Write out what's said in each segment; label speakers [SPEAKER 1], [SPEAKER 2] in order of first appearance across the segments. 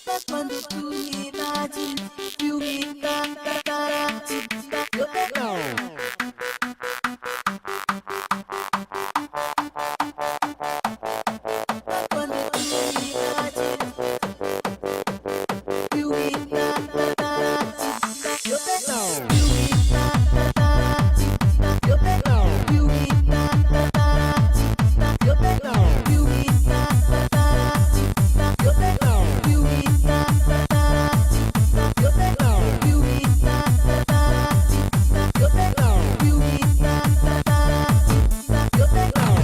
[SPEAKER 1] Ma quando tu mi immagini, più mi imbarazzi. Ma quando tu mi immagini, più mi imbarazzi. Più mi imbarazzi. Più mi imbarazzi. Più mi imbarazzi. Più mi imbarazzi. Più mi imbarazzi. Più mi imbarazzi. Più mi imbarazzi. Più mi imbarazzi. Più mi imbarazzi.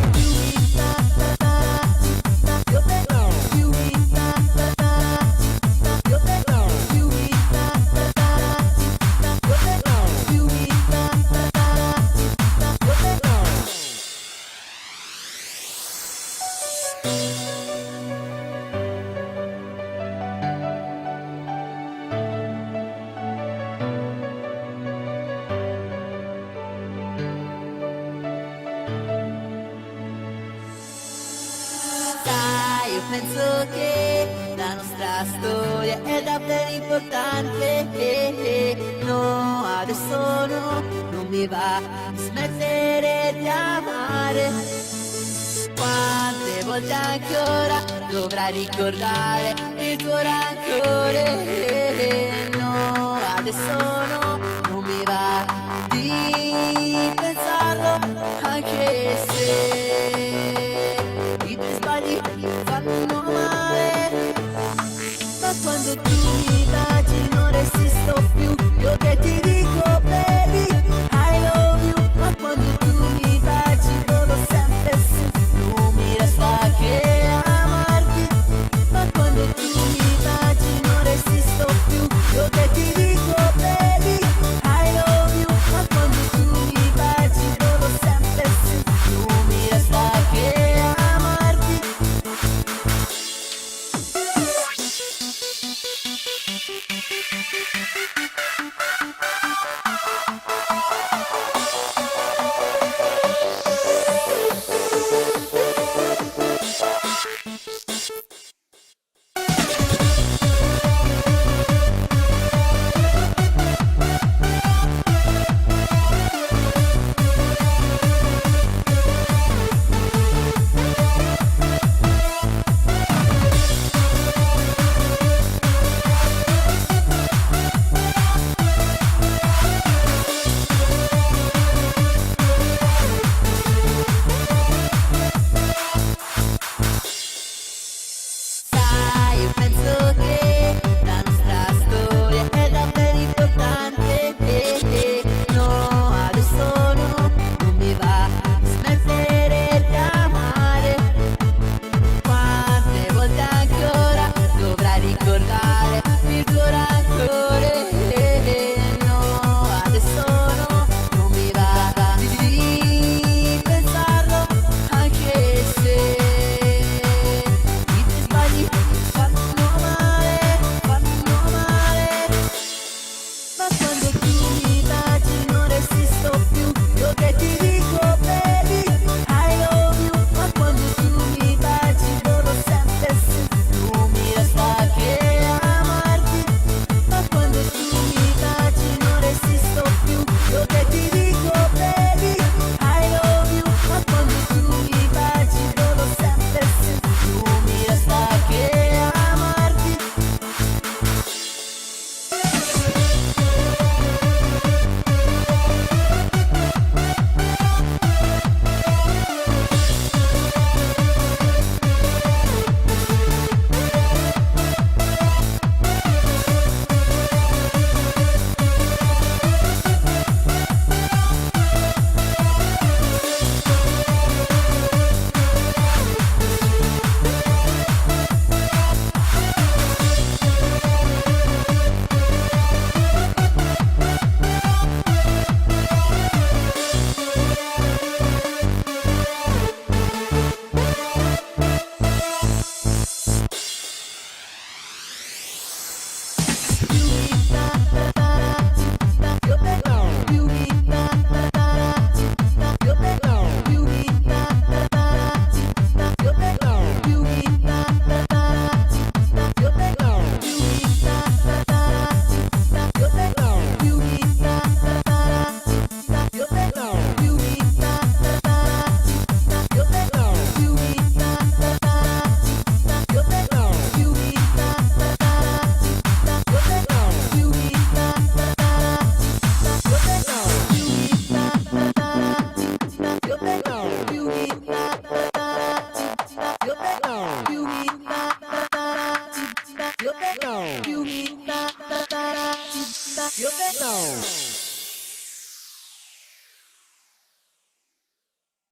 [SPEAKER 1] Sai, io penso che la nostra storia è davvero importante. No, adesso no, non mi va di smettere di amare. Quante volte ancora dovrai ricordare il tuo rancore? No, adesso no,